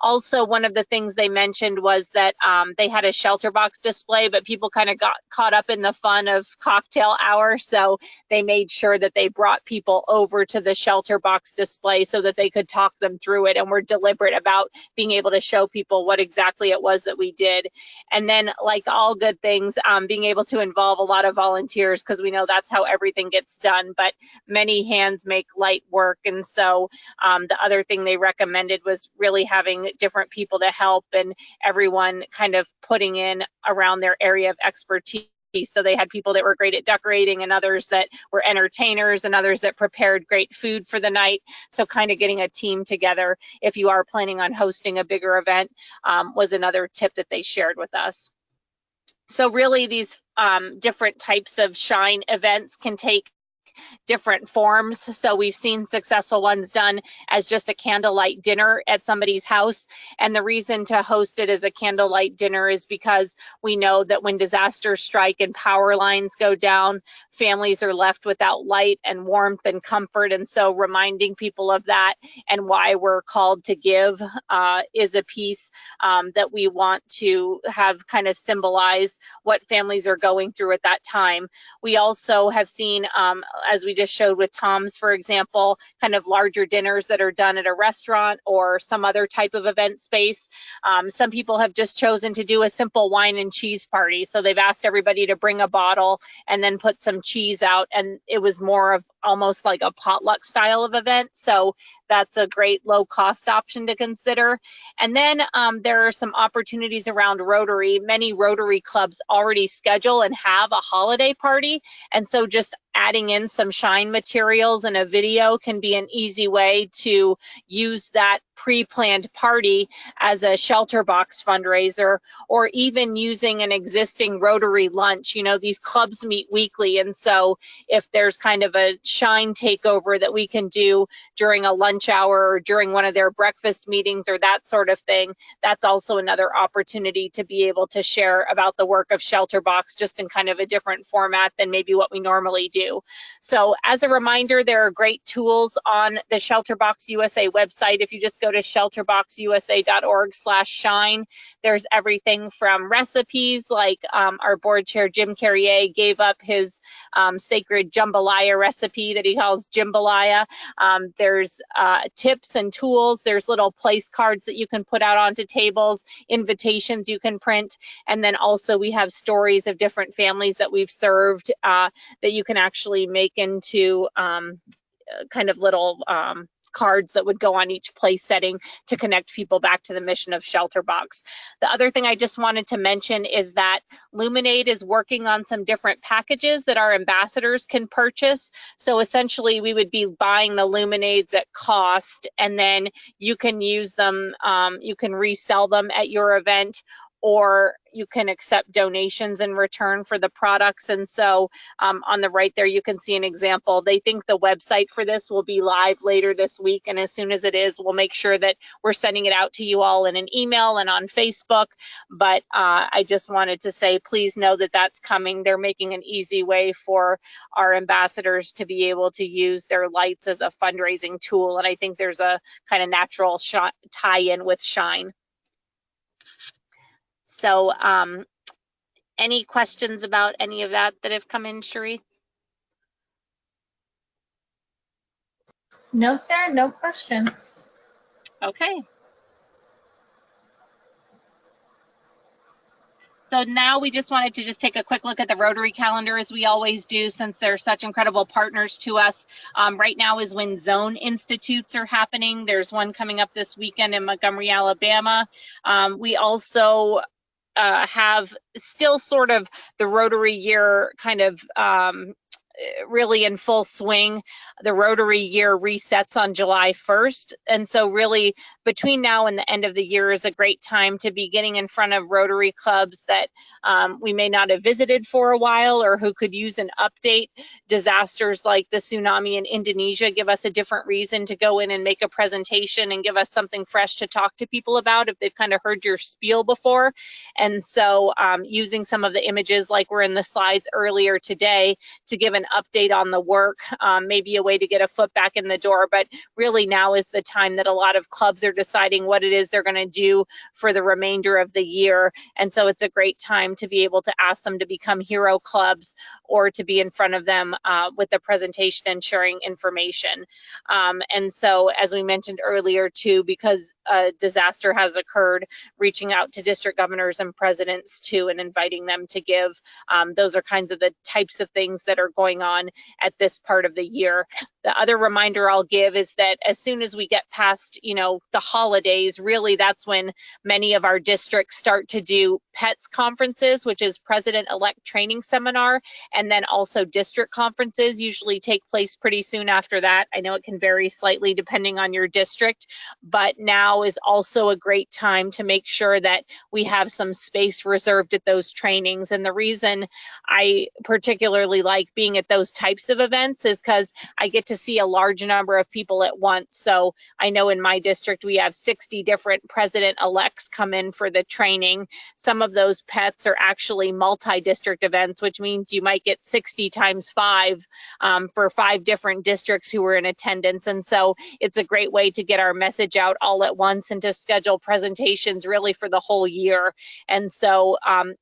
Also, one of the things they mentioned was that they had a ShelterBox display, but people kind of got caught up in the fun of cocktail hour. So they made sure that they brought people over to the ShelterBox display so that they could talk them through it, and were deliberate about being able to show people what exactly it was that we did. And then, like all good things, being able to involve a lot of volunteers, because we know that's how everything gets done, but many hands make light work. And so the other thing they recommended was really having different people to help, and everyone kind of putting in around their area of expertise. So they had people that were great at decorating, and others that were entertainers, and others that prepared great food for the night. So kind of getting a team together if you are planning on hosting a bigger event was another tip that they shared with us. So really these different types of Shine events can take different forms. So we've seen successful ones done as just a candlelight dinner at somebody's house. And the reason to host it as a candlelight dinner is because we know that when disasters strike and power lines go down, families are left without light and warmth and comfort. And so reminding people of that and why we're called to give is a piece that we want to have kind of symbolize what families are going through at that time. We also have seen, as we just showed with Tom's, for example, kind of larger dinners that are done at a restaurant or some other type of event space. Some people have just chosen to do a simple wine and cheese party. So they've asked everybody to bring a bottle and then put some cheese out. And it was more of almost like a potluck style of event. So that's a great low cost option to consider. And then there are some opportunities around Rotary. Many Rotary clubs already schedule and have a holiday party. And so just adding in some shine materials and a video can be an easy way to use that pre-planned party as a ShelterBox fundraiser, or even using an existing Rotary lunch. You know, these clubs meet weekly, and so if there's kind of a shine takeover that we can do during a lunch hour or during one of their breakfast meetings or that sort of thing, that's also another opportunity to be able to share about the work of ShelterBox, just in kind of a different format than maybe what we normally do. So as a reminder, there are great tools on the ShelterBox USA website. If you just go to shelterboxusa.org/shine, there's everything from recipes, like our board chair Jim Carrier gave up his sacred jambalaya recipe that he calls Jimbalaya. There's tips and tools. There's little place cards that you can put out onto tables, invitations you can print, and then also we have stories of different families that we've served that you can actually make into kind of little cards that would go on each place setting to connect people back to the mission of ShelterBox. The other thing I just wanted to mention is that Luminate is working on some different packages that our ambassadors can purchase. So essentially we would be buying the Luminates at cost, and then you can use them, you can resell them at your event, or you can accept donations in return for the products. And so on the right there, you can see an example. They think the website for this will be live later this week. And as soon as it is, we'll make sure that we're sending it out to you all in an email and on Facebook. But I just wanted to say, please know that that's coming. They're making an easy way for our ambassadors to be able to use their lights as a fundraising tool. And I think there's a kind of natural tie-in with Shine. So any questions about any of that have come in, Cherie? No, Sarah, no questions. Okay. So now we just wanted to just take a quick look at the Rotary calendar, as we always do, since they're such incredible partners to us. Right now is when Zone Institutes are happening. There's one coming up this weekend in Montgomery, Alabama. We also have still sort of the Rotary year kind of really in full swing. The Rotary year resets on July 1st. And so really between now and the end of the year is a great time to be getting in front of Rotary clubs that we may not have visited for a while, or who could use an update. Disasters like the tsunami in Indonesia give us a different reason to go in and make a presentation and give us something fresh to talk to people about if they've kind of heard your spiel before. And so using some of the images like were in the slides earlier today to give an update on the work, maybe a way to get a foot back in the door. But really now is the time that a lot of clubs are deciding what it is they're going to do for the remainder of the year. And so it's a great time to be able to ask them to become hero clubs, or to be in front of them with a presentation and sharing information. And so as we mentioned earlier too, because a disaster has occurred, reaching out to district governors and presidents too and inviting them to give. Those are kinds of the types of things that are going on at this part of the year. The other reminder I'll give is that as soon as we get past, the holidays, really that's when many of our districts start to do PETS conferences, which is President-elect Training Seminar, and then also district conferences usually take place pretty soon after that. I know it can vary slightly depending on your district, but now is also a great time to make sure that we have some space reserved at those trainings. And the reason I particularly like being at those types of events is because I get to see a large number of people at once. So I know in my district we have 60 different president-elects come in for the training. Some of those pets are actually multi-district events, which means you might get 60 times 5 for 5 different districts who were in attendance. And so it's a great way to get our message out all at once and to schedule presentations really for the whole year. And so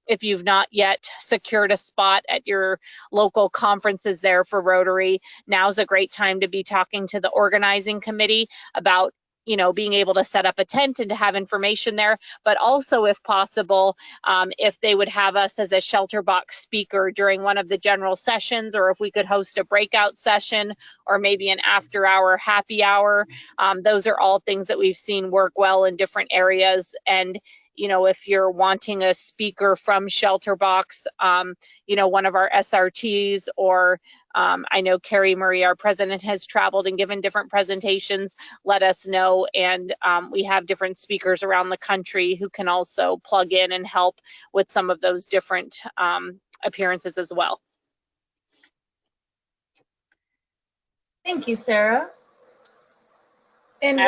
if you've not yet secured a spot at your local conferences there for Rotary, now's a great time to be talking to the organizing committee about being able to set up a tent and to have information there, but also if possible, if they would have us as a ShelterBox speaker during one of the general sessions, or if we could host a breakout session or maybe an after-hour happy hour. Those are all things that we've seen work well in different areas. And if you're wanting a speaker from ShelterBox, one of our SRTs, or I know Carrie Murray, our president, has traveled and given different presentations, let us know. And we have different speakers around the country who can also plug in and help with some of those different appearances as well. Thank you, Sarah. And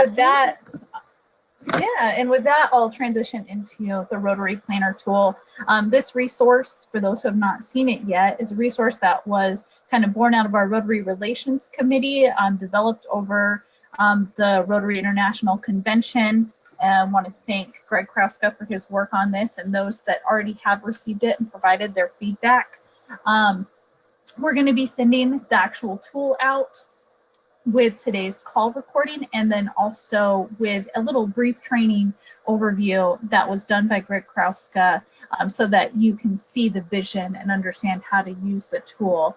with that, I'll transition into the Rotary Planner tool. This resource, for those who have not seen it yet, is a resource that was kind of born out of our Rotary Relations Committee, developed over the Rotary International Convention. I want to thank Greg Kraus for his work on this and those that already have received it and provided their feedback. We're going to be sending the actual tool out with today's call recording, and then also with a little brief training overview that was done by Greg Kraus, so that you can see the vision and understand how to use the tool.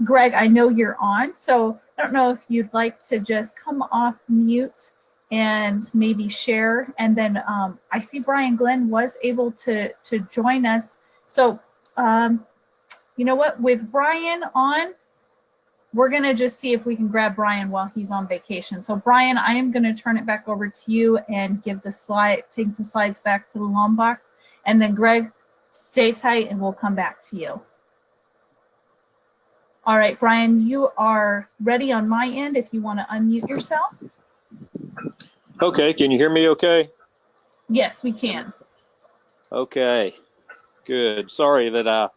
Greg, I know you're on, so I don't know if you'd like to just come off mute and maybe share. And then I see Brian Glenn was able to join us. So you know what, with Brian on, we're going to just see if we can grab Brian while he's on vacation. So Brian, I am going to turn it back over to you and take the slides back to the Lombok. And then Greg, stay tight and we'll come back to you. All right, Brian, you are ready on my end if you want to unmute yourself. Okay, can you hear me okay? Yes, we can. Okay, good. Sorry that I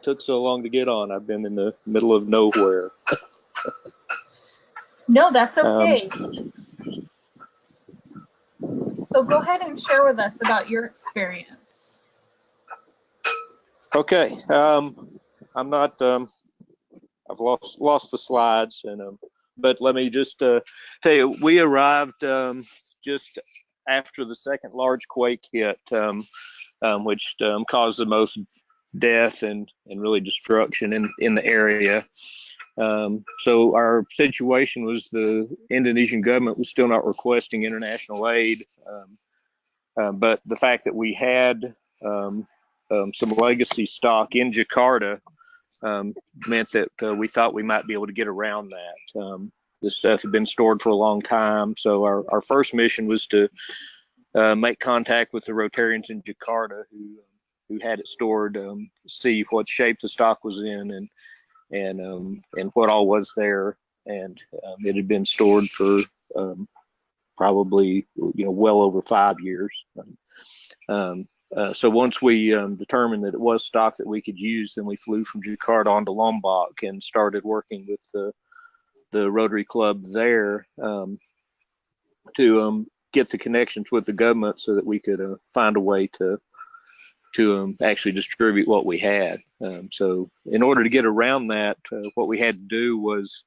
took so long to get on. I've been in the middle of nowhere. No, that's okay. So go ahead and share with us about your experience. Okay, I'm not, I've lost the slides, and but let me just tell you, we arrived just after the second large quake hit, which caused the most death and really destruction in the area. So our situation was the Indonesian government was still not requesting international aid, but the fact that we had some legacy stock in Jakarta meant that we thought we might be able to get around that. This stuff had been stored for a long time, so our first mission was to make contact with the Rotarians in Jakarta who had it stored, see what shape the stock was in, and what all was there. And it had been stored for probably well over 5 years. So once we determined that it was stock that we could use, then we flew from Jakarta on to Lombok and started working with the Rotary Club there to get the connections with the government so that we could find a way to actually distribute what we had. So in order to get around that, what we had to do was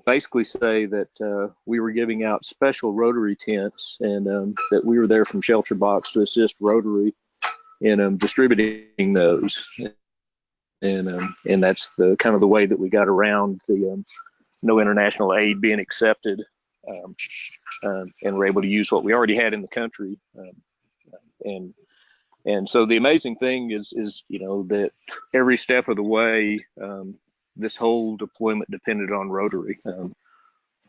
basically say that we were giving out special Rotary tents, and that we were there from ShelterBox to assist Rotary in distributing those. And that's the kind of the way that we got around the no international aid being accepted, and we're able to use what we already had in the country. And so the amazing thing is that every step of the way, this whole deployment depended on Rotary.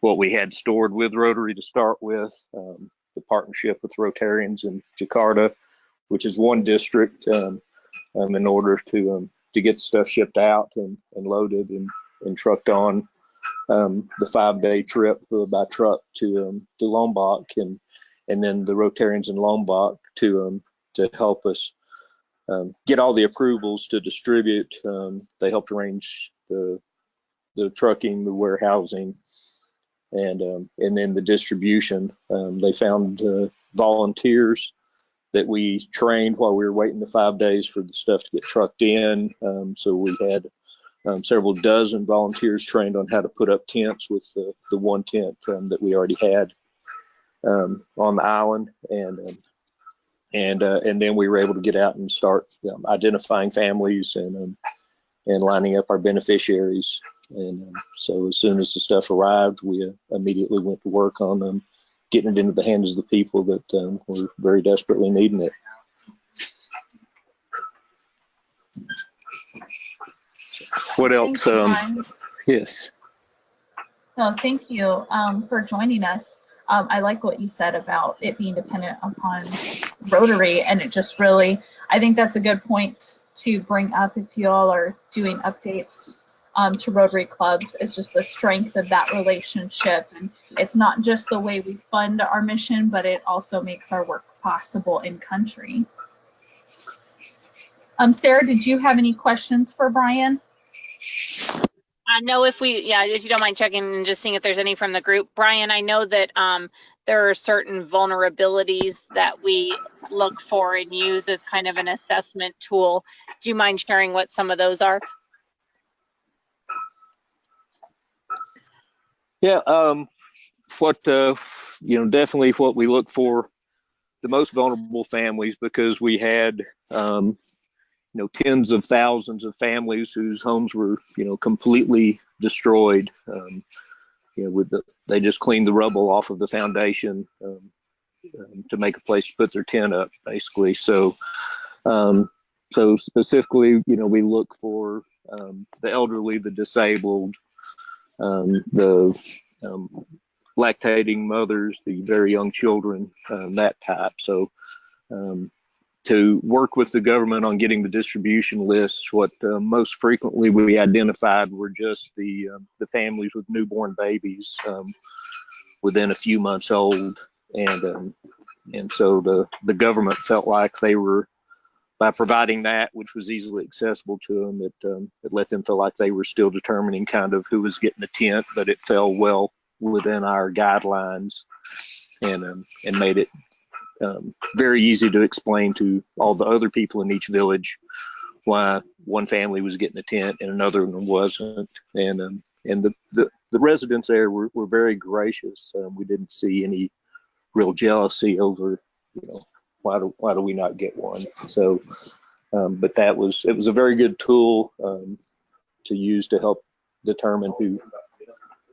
What we had stored with Rotary to start with, the partnership with Rotarians in Jakarta, which is one district, in order to to get the stuff shipped out and loaded and trucked on the 5-day trip by truck to Lombok, and then the Rotarians in Lombok to help us get all the approvals to distribute. They helped arrange the trucking, the warehousing, and then the distribution. They found volunteers that we trained while we were waiting the 5 days for the stuff to get trucked in. So we had several dozen volunteers trained on how to put up tents with the one tent that we already had on the island, and then we were able to get out and start identifying families and lining up our beneficiaries. And so as soon as the stuff arrived, we immediately went to work on getting it into the hands of the people that were very desperately needing it. What else? Thank you, Brian. Yes. No, thank you for joining us. I like what you said about it being dependent upon Rotary, and it just really, I think that's a good point to bring up if you all are doing updates to Rotary clubs. It's just the strength of that relationship, and it's not just the way we fund our mission, but it also makes our work possible in country. Sarah, did you have any questions for Brian? No, if you don't mind checking and just seeing if there's any from the group. Brian, I know that there are certain vulnerabilities that we look for and use as kind of an assessment tool. Do you mind sharing what some of those are? Yeah, definitely what we look for, the most vulnerable families, because we had tens of thousands of families whose homes were completely destroyed. They just cleaned the rubble off of the foundation to make a place to put their tent up, basically. So specifically, we look for the elderly, the disabled, the lactating mothers, the very young children, that type. So to work with the government on getting the distribution lists, what most frequently we identified were just the families with newborn babies within a few months old, and so the government felt like they were, by providing that, which was easily accessible to them, it let them feel like they were still determining kind of who was getting the tent, but it fell well within our guidelines, and made it very easy to explain to all the other people in each village why one family was getting a tent and another one wasn't. And the residents there were very gracious. We didn't see any real jealousy over, why do we not get one? So, but it was a very good tool to use to help determine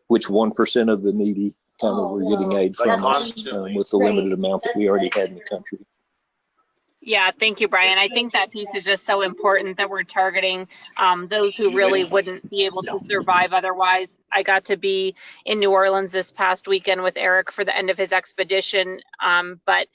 which 1% of the needy kind of were getting aid from us with the limited amount that we already had in the country. Yeah, thank you, Brian. I think that piece is just so important that we're targeting those who really wouldn't be able to survive otherwise. I got to be in New Orleans this past weekend with Eric for the end of his expedition, but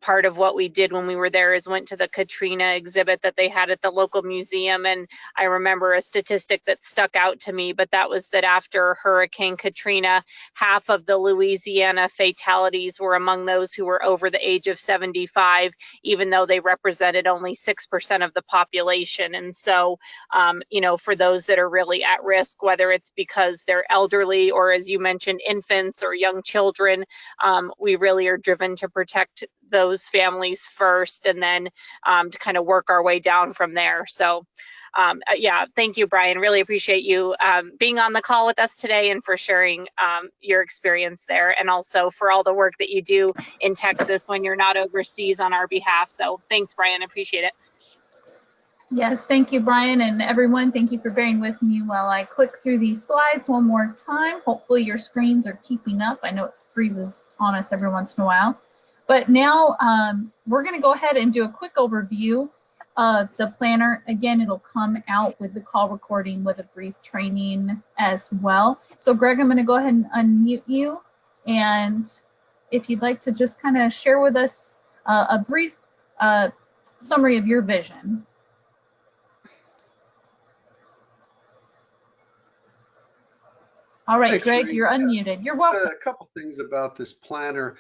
part of what we did when we were there is went to the Katrina exhibit that they had at the local museum. And I remember a statistic that stuck out to me, but that was that after Hurricane Katrina, half of the Louisiana fatalities were among those who were over the age of 75, even though they represented only 6% of the population. And so, for those that are really at risk, whether it's because they're elderly or, as you mentioned, infants or young children, we really are driven to protect those families first, and then to kind of work our way down from there. So yeah, thank you, Brian. Really appreciate you being on the call with us today and for sharing your experience there, and also for all the work that you do in Texas when you're not overseas on our behalf. So thanks, Brian. Appreciate it. Yes, thank you, Brian, and everyone. Thank you for bearing with me while I click through these slides one more time. Hopefully your screens are keeping up. I know it freezes on us every once in a while. But now we're going to go ahead and do a quick overview of the planner. Again, it'll come out with the call recording with a brief training as well. So Greg, I'm going to go ahead and unmute you. And if you'd like to just kind of share with us a brief summary of your vision. All right, Thanks, Greg, Sheree. you're unmuted. You're welcome. A couple things about this planner.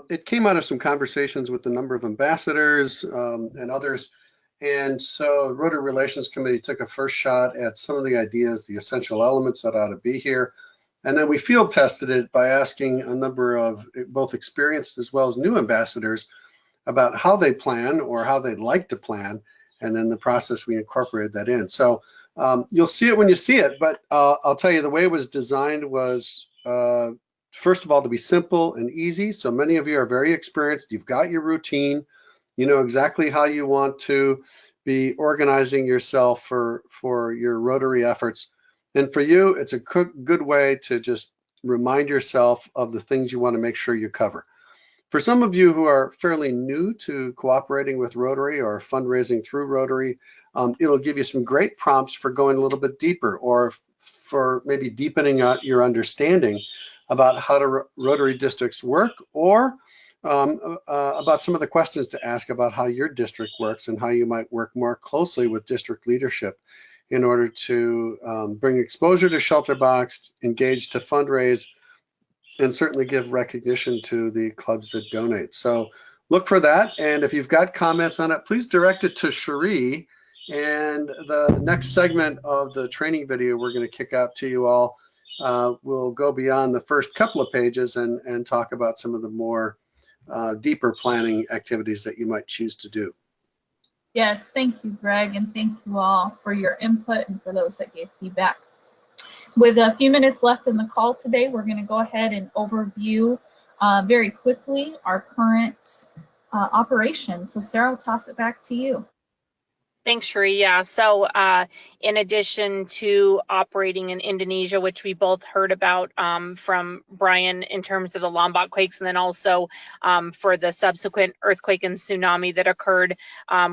It came out of some conversations with a number of ambassadors and others. And so Rotary Relations Committee took a first shot at some of the ideas, the essential elements that ought to be here. And then we field tested it by asking a number of both experienced as well as new ambassadors about how they plan or how they'd like to plan. And in the process, we incorporated that in. So you'll see it when you see it, but I'll tell you the way it was designed was, first of all, to be simple and easy. So many of you are very experienced. You've got your routine. You know exactly how you want to be organizing yourself for your Rotary efforts. And for you, it's a good way to just remind yourself of the things you want to make sure you cover. For some of you who are fairly new to cooperating with Rotary or fundraising through Rotary, it'll give you some great prompts for going a little bit deeper or for maybe deepening out your understanding about how Rotary districts work, or about some of the questions to ask about how your district works and how you might work more closely with district leadership in order to bring exposure to ShelterBox, engage to fundraise, and certainly give recognition to the clubs that donate. So look for that. And if you've got comments on it, please direct it to Sheree. And the next segment of the training video we're going to kick out to you all will go beyond the first couple of pages and talk about some of the more deeper planning activities that you might choose to do. Yes, thank you, Greg, and thank you all for your input and for those that gave feedback. With a few minutes left in the call today, we're going to go ahead and overview very quickly our current operation. So Sarah, I'll toss it back to you. Thanks, Sheree. Yeah, so in addition to operating in Indonesia, which we both heard about from Brian in terms of the Lombok quakes, and then also for the subsequent earthquake and tsunami that occurred,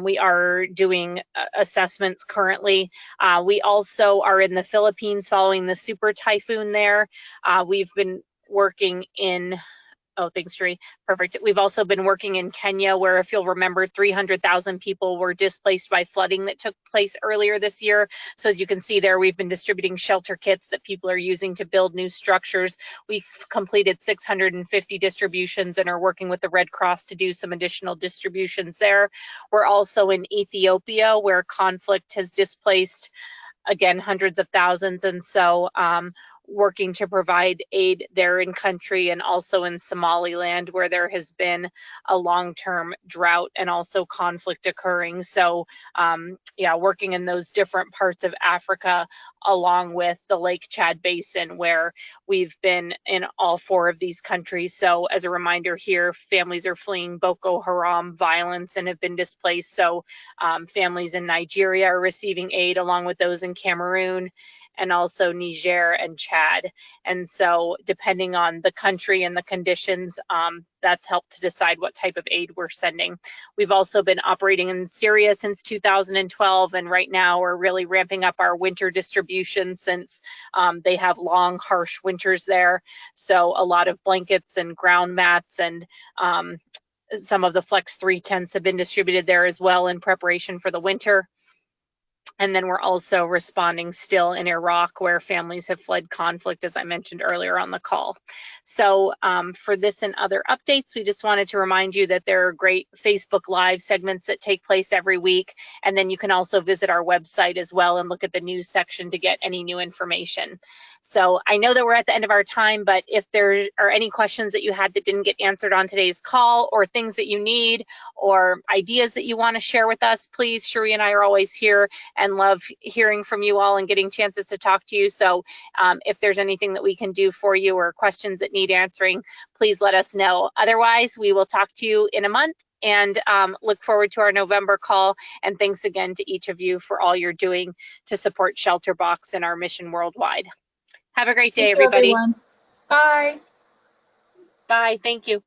we are doing assessments currently. We also are in the Philippines following the super typhoon there. We've been working in Oh, thanks, Sheree. Perfect. We've also been working in Kenya, where, if you'll remember, 300,000 people were displaced by flooding that took place earlier this year. So as you can see there, we've been distributing shelter kits that people are using to build new structures. We've completed 650 distributions and are working with the Red Cross to do some additional distributions there. We're also in Ethiopia, where conflict has displaced, again, hundreds of thousands. And so working to provide aid there in country, and also in Somaliland, where there has been a long-term drought and also conflict occurring. So yeah, working in those different parts of Africa, along with the Lake Chad Basin, where we've been in all 4 of these countries. So as a reminder here, families are fleeing Boko Haram violence and have been displaced. So families in Nigeria are receiving aid, along with those in Cameroon and also Niger and Chad. And so depending on the country and the conditions, that's helped to decide what type of aid we're sending. We've also been operating in Syria since 2012, and right now we're really ramping up our winter distribution, since they have long, harsh winters there. So a lot of blankets and ground mats and some of the Flex 3 tents have been distributed there as well in preparation for the winter. And then we're also responding still in Iraq, where families have fled conflict, as I mentioned earlier on the call. So for this and other updates, we just wanted to remind you that there are great Facebook Live segments that take place every week. And then you can also visit our website as well and look at the news section to get any new information. So I know that we're at the end of our time, but if there are any questions that you had that didn't get answered on today's call, or things that you need, or ideas that you want to share with us, please, Sheree and I are always here and love hearing from you all and getting chances to talk to you. So if there's anything that we can do for you, or questions that need answering, please let us know. Otherwise, we will talk to you in a month, and look forward to our November call. And thanks again to each of you for all you're doing to support ShelterBox and our mission worldwide. Have a great day, everybody. Everyone. Bye. Bye. Thank you.